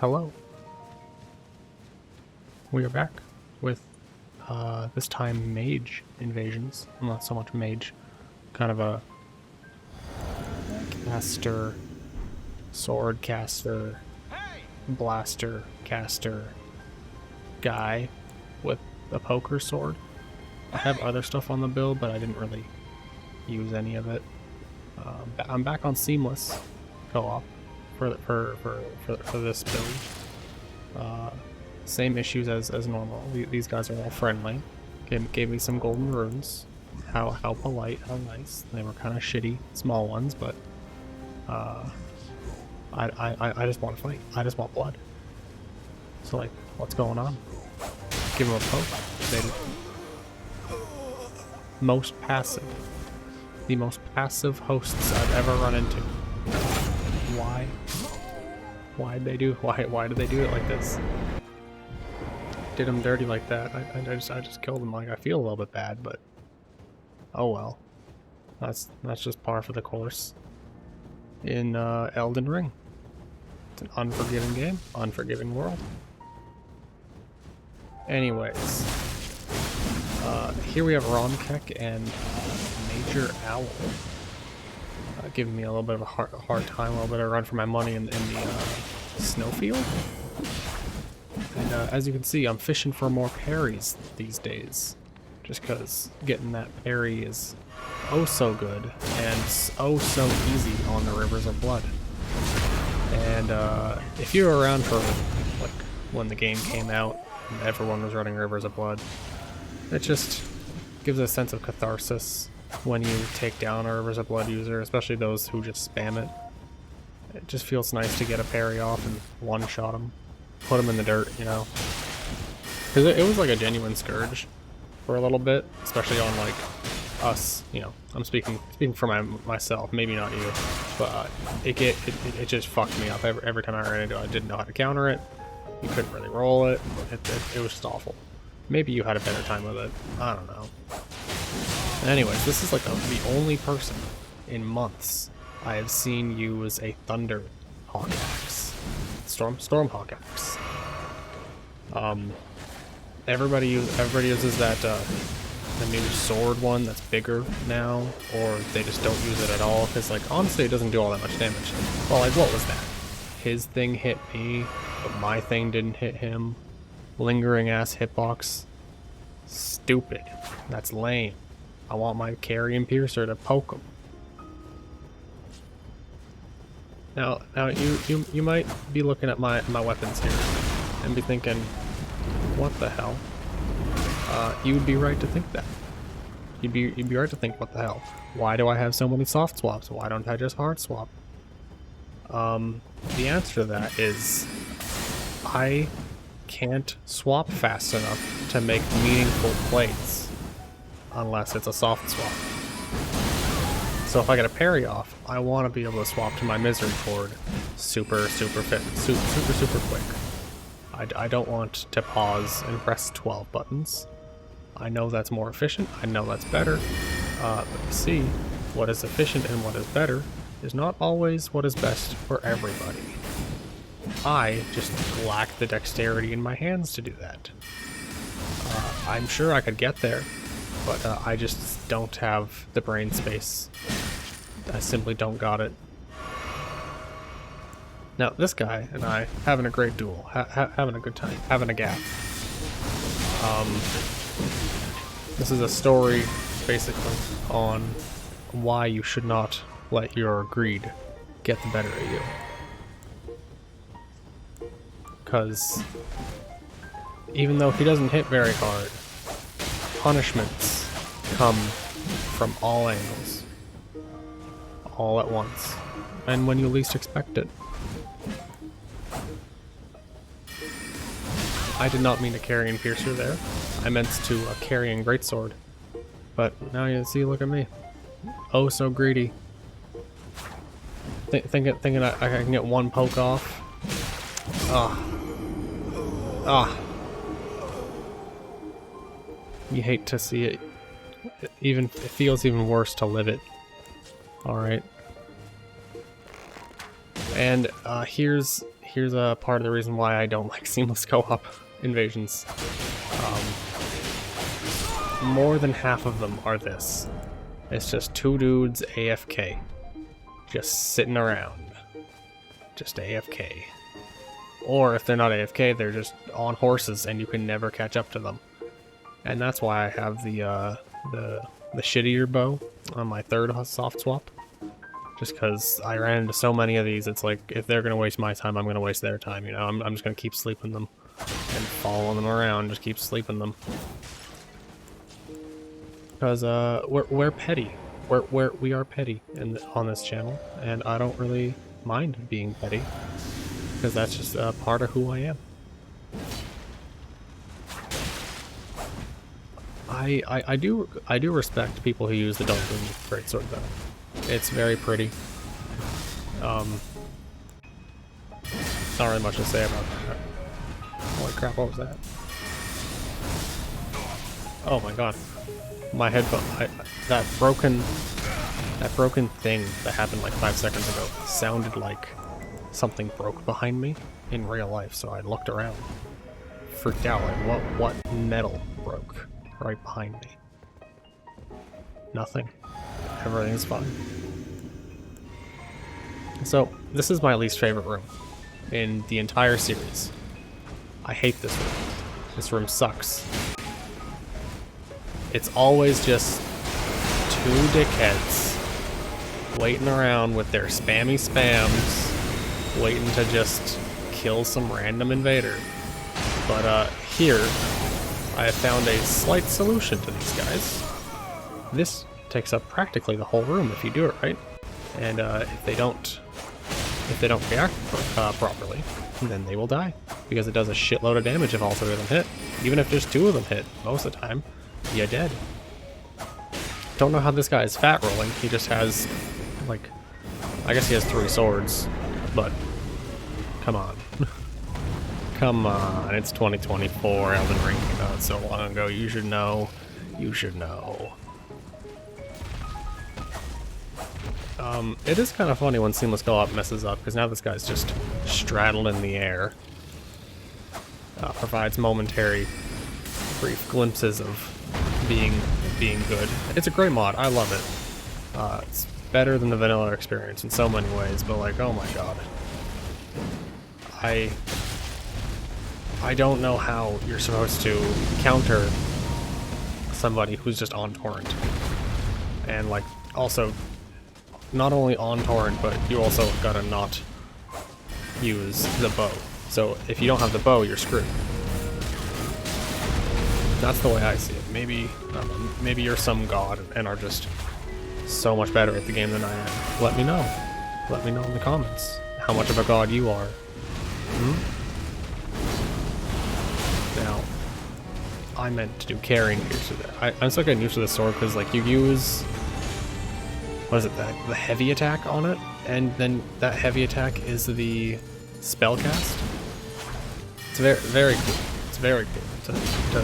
Hello. We are back with, this time mage invasions. Well, not so much mage, kind of a caster, sword caster, blaster caster guy with a poker sword. I have other stuff on the build, but I didn't really use any of it. I'm back on seamless co-op for this build. Same issues as normal. These guys are all friendly. Gave me some golden runes. How polite, how nice. They were kind of shitty, small ones, but I just want to fight. I just want blood. So like, what's going on? Give them a poke. Most passive. The most passive hosts I've ever run into. Why? Why'd they do? Why did they do it like this? Did them dirty like that. I just killed them. Like, I feel a little bit bad, but oh well. That's just par for the course in Elden Ring. It's an unforgiving game, unforgiving world. Anyways, here we have Romkek and Major Owl. Giving me a little bit of a hard time, a little bit of a run for my money in the snowfield. And as you can see, I'm fishing for more parries these days. Just because getting that parry is oh so good and oh so easy on the Rivers of Blood. And if you were around for like when the game came out and everyone was running Rivers of Blood, it just gives a sense of catharsis when you take down a Rivers of Blood user, especially those who just spam it. It just feels nice to get a parry off and one-shot them. Put them in the dirt, you know? Because it was like a genuine scourge for a little bit, especially on like us, you know. I'm speaking for myself, maybe not you, but it just fucked me up every time I ran into it. I didn't know how to counter it. You couldn't really roll it. It was just awful. Maybe you had a better time with it. I don't know. Anyways, this is like the only person in months I have seen use a Thunder Hawk Axe. Stormhawk Axe. Everybody uses that the new sword one that's bigger now, or they just don't use it at all, because like honestly it doesn't do all that much damage. Well, like what was that? His thing hit me, but my thing didn't hit him. Lingering ass hitbox. Stupid. That's lame. I want my carrion piercer to poke him. Now you might be looking at my weapons here and be thinking, what the hell? You would be right to think that. You'd be right to think, what the hell? Why do I have so many soft swaps? Why don't I just hard swap? The answer to that is I can't swap fast enough to make meaningful plays unless it's a soft swap. So if I get a parry off, I want to be able to swap to my misery chord super quick. I don't want to pause and press 12 buttons. I know that's more efficient, I know that's better, but you see, what is efficient and what is better is not always what is best for everybody. I just lack the dexterity in my hands to do that. I'm sure I could get there, but I just don't have the brain space. I simply don't got it. Now, this guy and I having a great duel, having a good time, having a gap. This is a story, basically, on why you should not let your greed get the better of you. Because even though he doesn't hit very hard, punishments come from all angles, all at once, and when you least expect it. I did not mean to carrion piercer there. I meant to carrying greatsword. But now you see, look at me. Oh, so greedy. Thinking I can get one poke off. You hate to see it. It feels even worse to live it. Alright. And here's here's a part of the reason why I don't like seamless co-op invasions. More than half of them are this. It's just two dudes AFK. Just sitting around. Just AFK. Or if they're not AFK, they're just on horses and you can never catch up to them. And that's why I have the shittier bow on my third soft swap. Just because I ran into so many of these, it's like, if they're going to waste my time, I'm going to waste their time, you know? I'm just going to keep sleeping them. And following them around, just keep sleeping them. Because, we're petty. We are petty on this channel, and I don't really mind being petty. Because that's just a part of who I am. I do respect people who use the Dark Room Greatsword though. It's very pretty. Not really much to say about that. Holy crap, what was that? Oh my god. My headphone, that broken thing that happened like 5 seconds ago sounded like something broke behind me in real life, so I looked around. Freaked out, like what metal broke right behind me? Nothing. Everything's fine. So, this is my least favorite room in the entire series. I hate this room. This room sucks. It's always just two dickheads waiting around with their spammy spams, waiting to just kill some random invader. But here, I have found a slight solution to these guys. This takes up practically the whole room if you do it right. And if they don't react properly, then they will die. Because it does a shitload of damage if all three of them hit. Even if just two of them hit, most of the time, you're dead. Don't know how this guy is fat rolling. He just has, like, I guess he has 3 swords, but come on. Come on, it's 2024, Elden Ring came out so long ago. You should know. You should know. It is kind of funny when Seamless Co-op messes up, because now this guy's just straddled in the air. Provides momentary, brief glimpses of being good. It's a great mod. I love it. It's better than the vanilla experience in so many ways, but like, oh my god. I don't know how you're supposed to counter somebody who's just on torrent. And like, also, not only on torrent, but you also gotta not use the bow. So if you don't have the bow, you're screwed. That's the way I see it. Maybe, I don't know, maybe you're some god and are just so much better at the game than I am. Let me know. Let me know in the comments how much of a god you are. Now, I meant to do carrying here, so I'm still getting used to the sword because, like, you use, what is it, the heavy attack on it, and then that heavy attack is the spell cast. It's very, very cool. It's very cool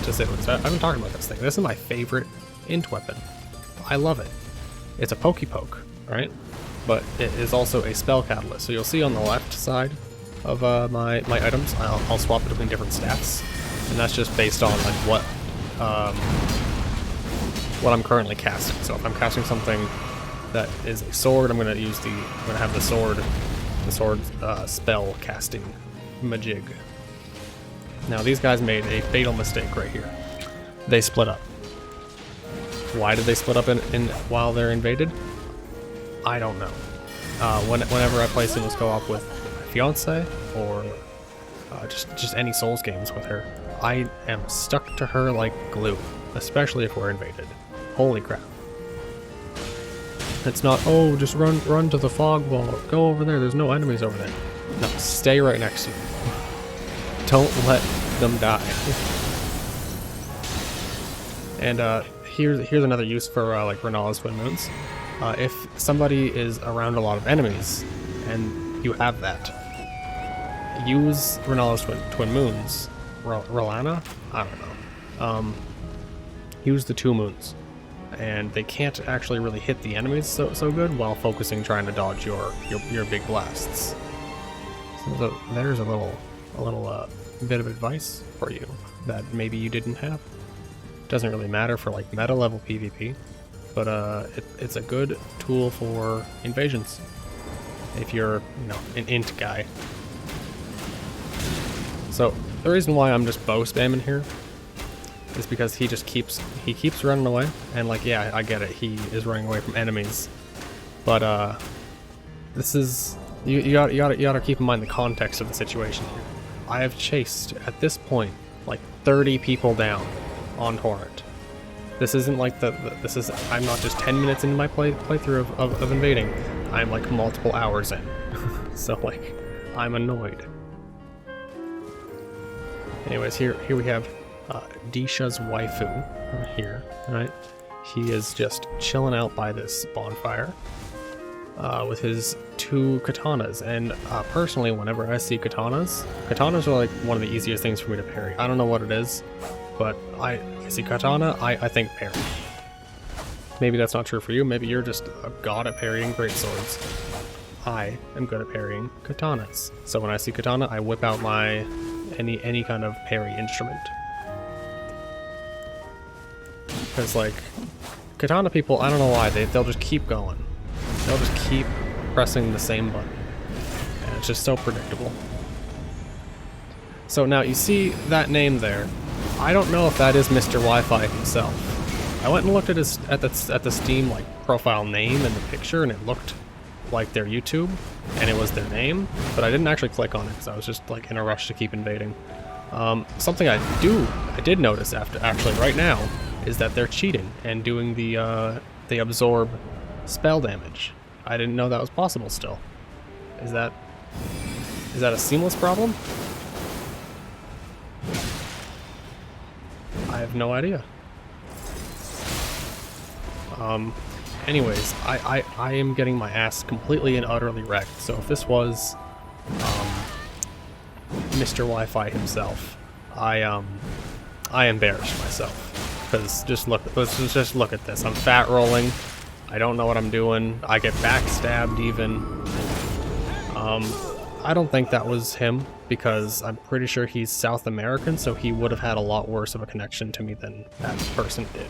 to say this. I've been talking about this thing. This is my favorite int weapon. I love it. It's a pokey poke, right? But it is also a spell catalyst. So you'll see on the left side of my items, I'll swap it between different stats, and that's just based on like what I'm currently casting. So if I'm casting something that is a sword, I'm gonna have the sword spell casting majig. Now these guys made a fatal mistake right here. They split up. Why did they split up while they're invaded? I don't know. Whenever I play Seamless Co-op with my fiance or just any Souls games with her, I am stuck to her like glue, especially if we're invaded. Holy crap. It's not, oh, just run to the fog wall. Go over there. There's no enemies over there. No, stay right next to you. Don't let them die. And here's another use for like Renala's Twin Moons. If somebody is around a lot of enemies, and you have that, use Renala's Twin Moons. Relana? I don't know. Use the 2 moons. And they can't actually really hit the enemies so good while focusing trying to dodge your big blasts. So there's a little bit of advice for you that maybe you didn't have. Doesn't really matter for like meta level PvP, but it's a good tool for invasions if you're, you know, an int guy. So the reason why I'm just bow spamming here is because he keeps running away, and like, yeah, I get it, he is running away from enemies, but this is, you gotta keep in mind the context of the situation here. I have chased at this point like 30 people down on Torrent. This isn't like I'm not just 10 minutes into my playthrough of invading. I'm like multiple hours in. So like, I'm annoyed. Anyways, here we have Disha's waifu here, right? He is just chilling out by this bonfire with his 2 katanas, and personally, whenever I see katanas are like one of the easiest things for me to parry. I don't know what it is, but I see katana, I think parry. Maybe that's not true for you. Maybe you're just a god at parrying great swords. I am good at parrying katanas. So when I see katana, I whip out my any kind of parry instrument. Because like, katana people, I don't know why, they'll just keep going. They'll just keep pressing the same button. And it's just so predictable. So now you see that name there. I don't know if that is Mr. Wi-Fi himself. I went and looked at his at the Steam like profile name in the picture, and it looked like their YouTube, and it was their name, but I didn't actually click on it because I was just like in a rush to keep invading. Something I did notice actually right now is that they're cheating and doing they absorb spell damage. I didn't know that was possible still. Is that a seamless problem? I have no idea. Anyways, I am getting my ass completely and utterly wrecked. So if this was Mr. Wi-Fi himself, I embarrassed myself. Because let's just look at this. I'm fat rolling. I don't know what I'm doing. I get backstabbed even. I don't think that was him, because I'm pretty sure he's South American, so he would have had a lot worse of a connection to me than that person did.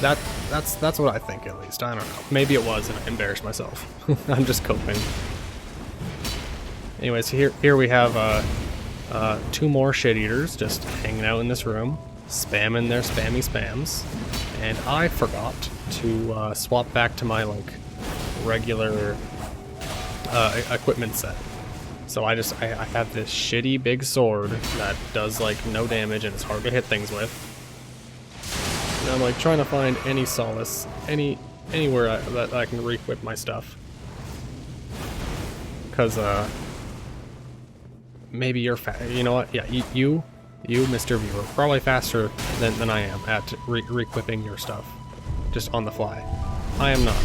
That's what I think, at least. I don't know. Maybe it was, and I embarrassed myself. I'm just coping. Anyways, here we have 2 more shit eaters just hanging out in this room, spamming their spammy spams, and I forgot to swap back to my like regular equipment set. So I have this shitty big sword that does like no damage and it's hard to hit things with. And I'm like trying to find any solace, anywhere that I can re-equip my stuff. Because maybe you're you know what? Yeah, you, Mr. Viewer, probably faster than I am at re-equipping your stuff, just on the fly. I am not.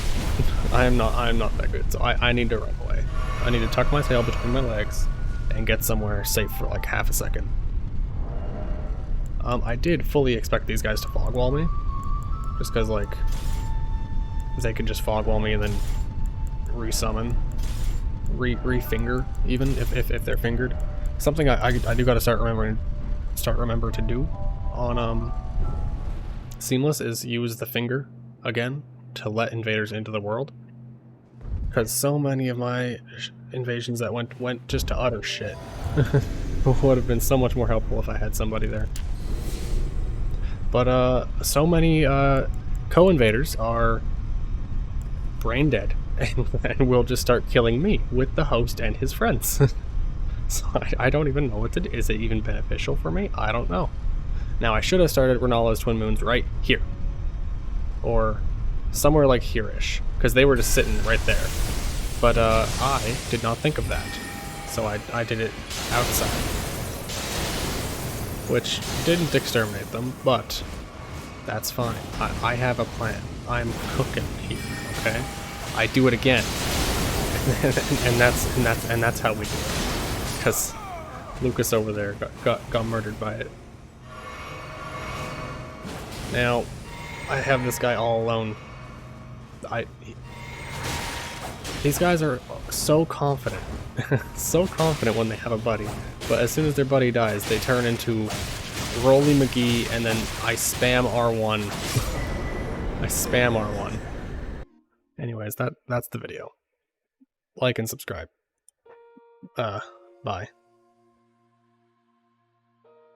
I am not that good. So I need to run away. I need to tuck my tail between my legs and get somewhere safe for like half a second. I did fully expect these guys to fog wall me, just because like they could just fog wall me and then resummon, re-finger even if they're fingered. Something I do got to start remember to do on Seamless is use the finger again to let invaders into the world, because so many of my invasions that went just to utter shit would have been so much more helpful if I had somebody there. But so many co-invaders are brain dead and will just start killing me with the host and his friends. So I don't even know what to do. Is it even beneficial for me? I don't know. Now I should have started Ronaldo's Twin Moons right here, or somewhere like here-ish, because they were just sitting right there. But I did not think of that, so I did it outside, which didn't exterminate them, but that's fine. I have a plan. I'm cooking here, okay? I do it again, and that's how we do it. Because Lucas over there got murdered by it. Now I have this guy all alone. These guys are so confident. So confident when they have a buddy. But as soon as their buddy dies, they turn into Rolly McGee, and then I spam R1. I spam R1. Anyways, that's the video. Like and subscribe. Bye.